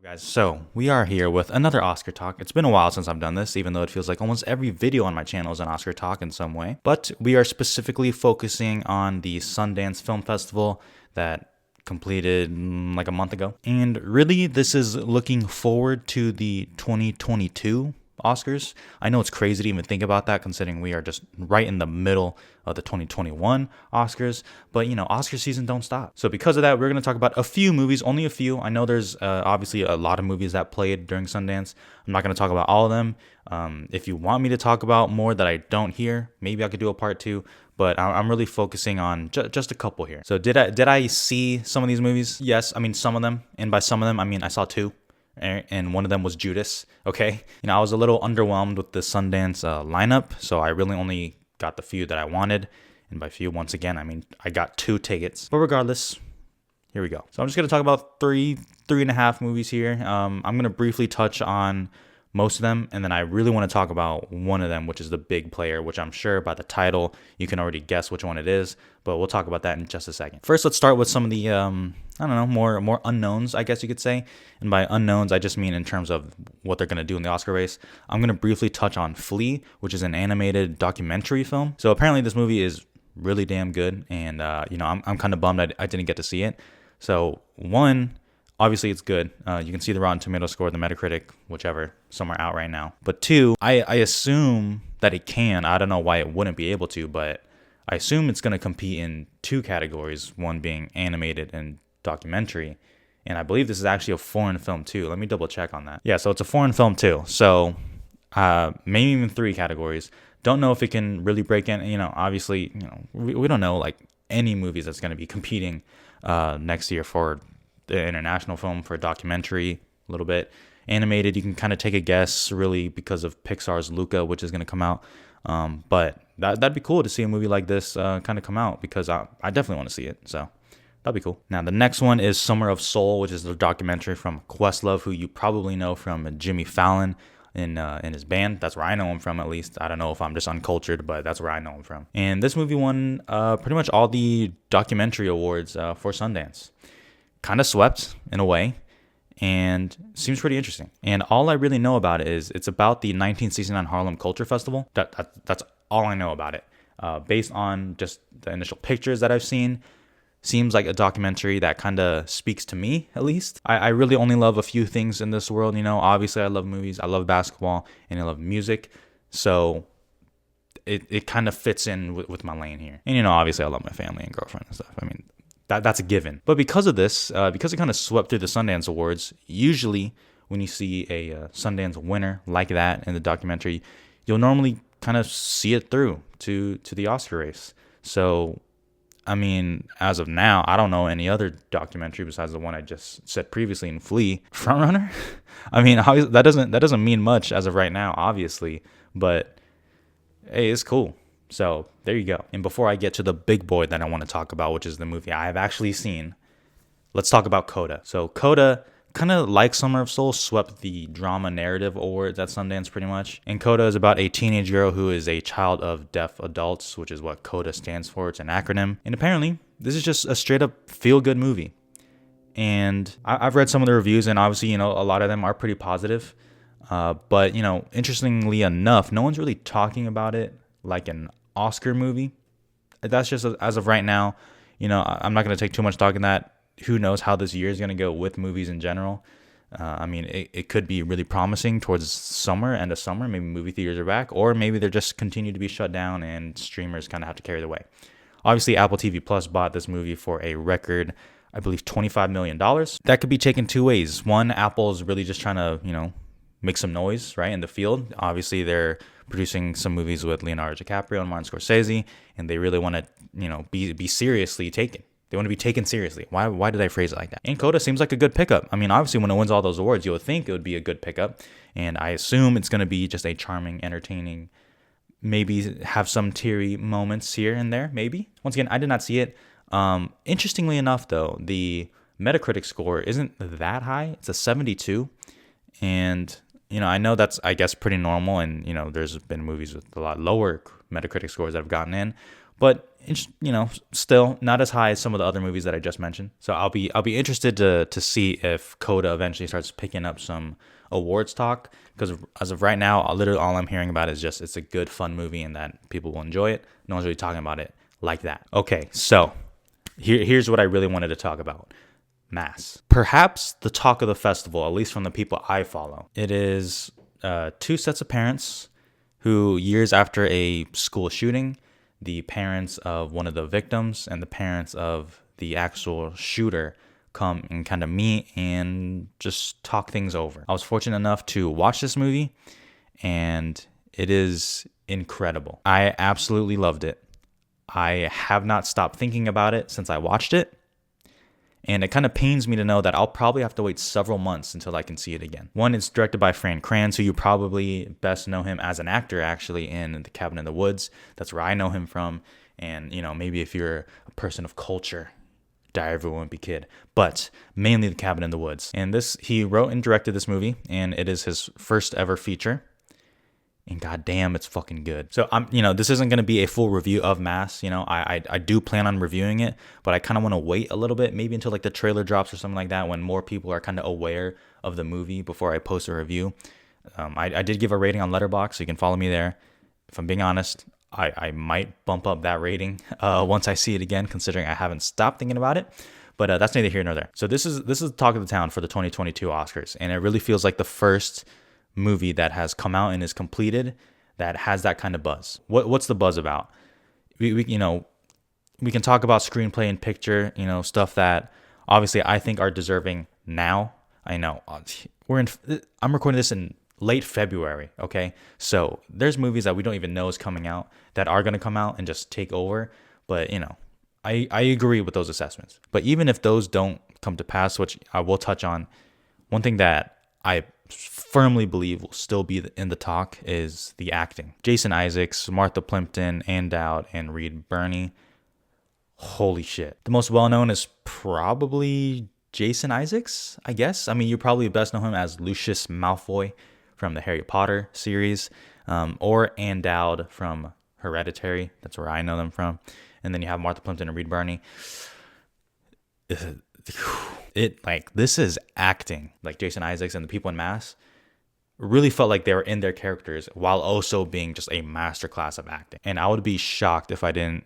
Guys, so we are here with another Oscar talk. It's been a while since I've done this, even though it feels like almost every video on my channel is an Oscar talk in some way. But we are specifically focusing on the Sundance Film Festival that completed like a month ago. And really, this is looking forward to the 2022 Oscars. I know it's crazy to even think about that considering we are just right in the middle of the 2021 Oscars, but Oscar season don't stop. So because of that, we're going to talk about a few movies, only a few. I know there's obviously a lot of movies that played during Sundance. I'm not going to talk about all of them. If you want me to talk about more that I don't hear, maybe I could do a part two, but I'm really focusing on just a couple here. So did I see some of these movies? Yes, I mean some of them, and by some of them I mean I saw two, and one of them was Judas. Okay, I was a little underwhelmed with the Sundance lineup, so I really only got the few that I wanted, and by few, once again, I mean I got 2 tickets. But regardless, here we go. So I'm just gonna talk about three and a half movies here. I'm gonna briefly touch on most of them, and then I really want to talk about one of them, which is the big player, which I'm sure by the title you can already guess which one it is, but we'll talk about that in just a second. First, let's start with some of the I don't know, more unknowns, I guess you could say. And by unknowns, I just mean in terms of what they're going to do in the Oscar race. I'm going to briefly touch on Flea, which is an animated documentary film. So apparently this movie is really damn good, and I'm kind of bummed I didn't get to see it. So one, obviously it's good. You can see the Rotten Tomato score, the Metacritic, whichever, somewhere out right now. But two, I assume that it can. I don't know why it wouldn't be able to, but I assume it's going to compete in 2 categories, one being animated and documentary. And I believe this is actually a foreign film too. Let me double check on that. Yeah, so it's a foreign film too. So maybe even 3 categories. Don't know if it can really break in. Obviously, we don't know like any movies that's going to be competing next year for the international film, for documentary, a little bit. Animated, you can kind of take a guess, really, because of Pixar's Luca, which is going to come out. But that'd be cool to see a movie like this kind of come out, because I definitely want to see it. So that'd be cool. Now, the next one is Summer of Soul, which is the documentary from Questlove, who you probably know from Jimmy Fallon in his band. That's where I know him from, at least. I don't know if I'm just uncultured, but that's where I know him from. And this movie won pretty much all the documentary awards for Sundance. Kind of swept in a way, and seems pretty interesting. And all I really know about it is it's about the 1969 Harlem Culture Festival. That's all I know about it. Based on just the initial pictures that I've seen, seems like a documentary that kind of speaks to me, at least. I really only love a few things in this world. Obviously I love movies, I love basketball, and I love music. So it kind of fits in with my lane here. And obviously I love my family and girlfriend and stuff. I mean, that's a given. But because of this, because it kind of swept through the Sundance Awards, usually when you see a Sundance winner like that in the documentary, you'll normally kind of see it through to the Oscar race. So, I mean, as of now, I don't know any other documentary besides the one I just said previously in Flea. Frontrunner? I mean, that doesn't mean much as of right now, obviously. But hey, it's cool. So there you go. And before I get to the big boy that I want to talk about, which is the movie I have actually seen, let's talk about Coda. So Coda, kind of like Summer of Soul, swept the drama narrative awards at Sundance pretty much. And Coda is about a teenage girl who is a child of deaf adults, which is what Coda stands for. It's an acronym. And apparently, this is just a straight up feel-good movie. And I've read some of the reviews, and obviously, a lot of them are pretty positive. But, interestingly enough, no one's really talking about it like an Oscar movie. That's just as of right now. I'm not going to take too much stock in that. Who knows how this year is going to go with movies in general. I mean, it could be really promising towards summer, end of summer. Maybe movie theaters are back, or maybe they're just continue to be shut down and streamers kind of have to carry the way. Obviously, Apple TV Plus bought this movie for a record, I believe, $25 million. That could be taken 2 ways. One, Apple is really just trying to, make some noise, right, in the field. Obviously, they're producing some movies with Leonardo DiCaprio and Martin Scorsese, and they really want to, be seriously taken. They want to be taken seriously. Why did I phrase it like that? And Coda seems like a good pickup. I mean, obviously, when it wins all those awards, you would think it would be a good pickup, and I assume it's going to be just a charming, entertaining, maybe have some teary moments here and there, maybe. Once again, I did not see it. Interestingly enough, though, the Metacritic score isn't that high. It's a 72, and I know that's, I guess, pretty normal, and there's been movies with a lot lower Metacritic scores that have gotten in, but still not as high as some of the other movies that I just mentioned. So I'll be interested to see if Coda eventually starts picking up some awards talk, because as of right now, literally all I'm hearing about is just it's a good fun movie and that people will enjoy it. No one's really talking about it like that. Okay, so here's what I really wanted to talk about. Mass. Perhaps the talk of the festival, at least from the people I follow. It is two sets of parents who, years after a school shooting, the parents of one of the victims and the parents of the actual shooter come and kind of meet and just talk things over. I was fortunate enough to watch this movie, and it is incredible. I absolutely loved it. I have not stopped thinking about it since I watched it. And it kind of pains me to know that I'll probably have to wait several months until I can see it again. One, it's directed by Fran Kranz, who you probably best know him as an actor, actually, in The Cabin in the Woods. That's where I know him from. And, maybe if you're a person of culture, Diary of a Wimpy Kid. But mainly The Cabin in the Woods. And he wrote and directed this movie, and it is his first ever feature. And goddamn, it's fucking good. So this isn't going to be a full review of Mass. I do plan on reviewing it, but I kind of want to wait a little bit, maybe until like the trailer drops or something like that, when more people are kind of aware of the movie before I post a review. I did give a rating on Letterboxd, so you can follow me there. If I'm being honest, I might bump up that rating once I see it again, considering I haven't stopped thinking about it. But that's neither here nor there. So this is the talk of the town for the 2022 Oscars, and it really feels like the first movie that has come out and is completed that has that kind of buzz. What's the buzz about? We can talk about screenplay and picture, stuff that obviously I think are deserving now. I know I'm recording this in late February, okay? So there's movies that we don't even know is coming out that are going to come out and just take over. But, I agree with those assessments. But even if those don't come to pass, which I will touch on, one thing that I firmly believe will still be in the talk is the acting. Jason Isaacs, Martha Plimpton, Ann Dowd, and Reed Birney. Holy shit. The most well-known is probably Jason Isaacs, I guess. I mean, you probably best know him as Lucius Malfoy from the Harry Potter series, or Ann Dowd from Hereditary. That's where I know them from. And then you have Martha Plimpton and Reed Birney. This is acting. Like Jason Isaacs and the people in Mass really felt like they were in their characters while also being just a masterclass of acting. And I would be shocked if I didn't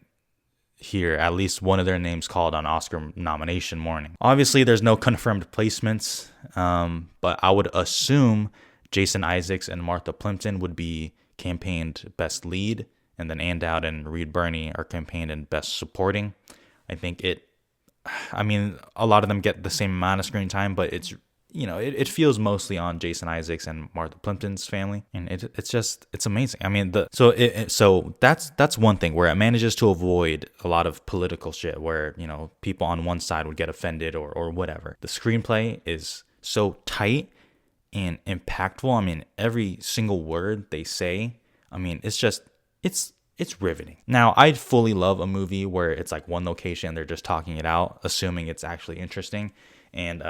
hear at least one of their names called on Oscar nomination morning. Obviously, there's no confirmed placements, but I would assume Jason Isaacs and Martha Plimpton would be campaigned Best Lead, and then Ann Dowd and Reed Birney are campaigned in Best Supporting. I think a lot of them get the same amount of screen time, but it's, it feels mostly on Jason Isaacs and Martha Plimpton's family, and it's amazing. I mean, so that's one thing where it manages to avoid a lot of political shit where, people on one side would get offended or whatever. The screenplay is so tight and impactful. I mean, every single word they say, it's riveting. Now, I'd fully love a movie where it's like one location, they're just talking it out, assuming it's actually interesting. And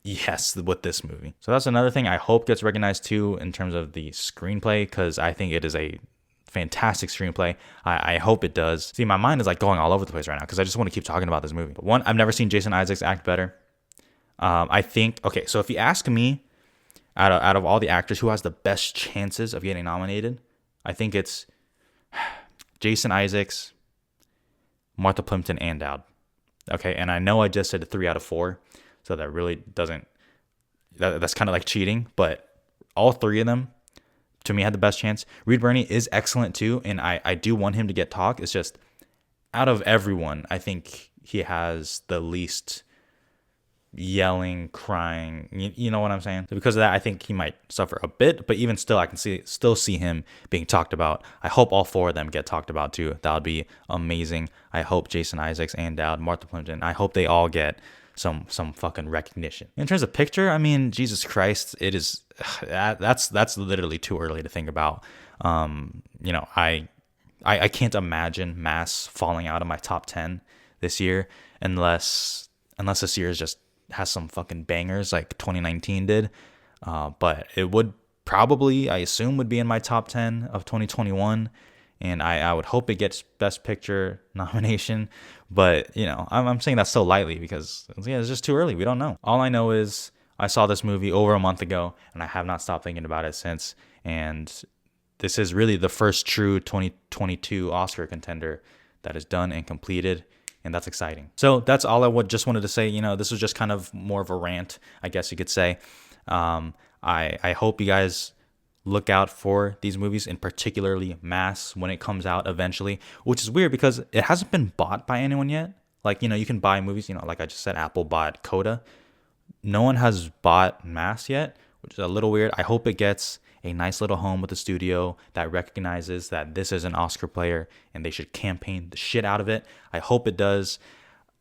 yes, with this movie. So that's another thing I hope gets recognized too in terms of the screenplay, because I think it is a fantastic screenplay. I hope it does. See, my mind is like going all over the place right now because I just want to keep talking about this movie. But one, I've never seen Jason Isaacs act better. I think, okay, so if you ask me, out of all the actors, who has the best chances of getting nominated, I think it's Jason Isaacs, Martha Plimpton, and Dowd. Okay, and I know I just said 3 out of 4, so that really doesn't. That's kind of like cheating, but all 3 of them, to me, had the best chance. Reed Birney is excellent too, and I do want him to get talk. It's just, out of everyone, I think he has the least yelling, crying, you know what I'm saying? So because of that, I think he might suffer a bit, but even still, I can still see him being talked about. I hope all 4 of them get talked about too. That would be amazing. I hope Jason Isaacs, Ann Dowd, Martha Plimpton, I hope they all get some fucking recognition. In terms of picture, I mean, Jesus Christ, it is, that's literally too early to think about. I can't imagine Mass falling out of my top 10 this year unless this year is just has some fucking bangers like 2019 did. But it would probably, I assume, would be in my top 10 of 2021. and I would hope it gets Best Picture nomination. But, you know, I'm saying that so lightly because, yeah, it's just too early. We don't know. All I know is I saw this movie over a month ago, and I have not stopped thinking about it since. And this is really the first true 2022 Oscar contender that is done and completed, and that's exciting. So that's all I just wanted to say. You know, this was just kind of more of a rant, I guess you could say. I hope you guys look out for these movies, and particularly Mass, when it comes out eventually, which is weird because it hasn't been bought by anyone yet. Like, you know, you can buy movies, you know, like I just said, Apple bought Coda. No one has bought Mass yet, which is a little weird. I hope it gets a nice little home with a studio that recognizes that this is an Oscar player and they should campaign the shit out of it. I hope it does.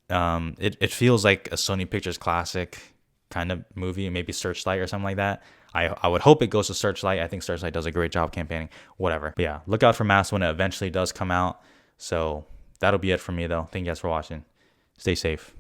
It feels like a Sony Pictures classic kind of movie, maybe Searchlight or something like that. I would hope it goes to Searchlight. I think Searchlight does a great job campaigning, whatever. But yeah, look out for Mass when it eventually does come out. So that'll be it for me, though. Thank you guys for watching. Stay safe.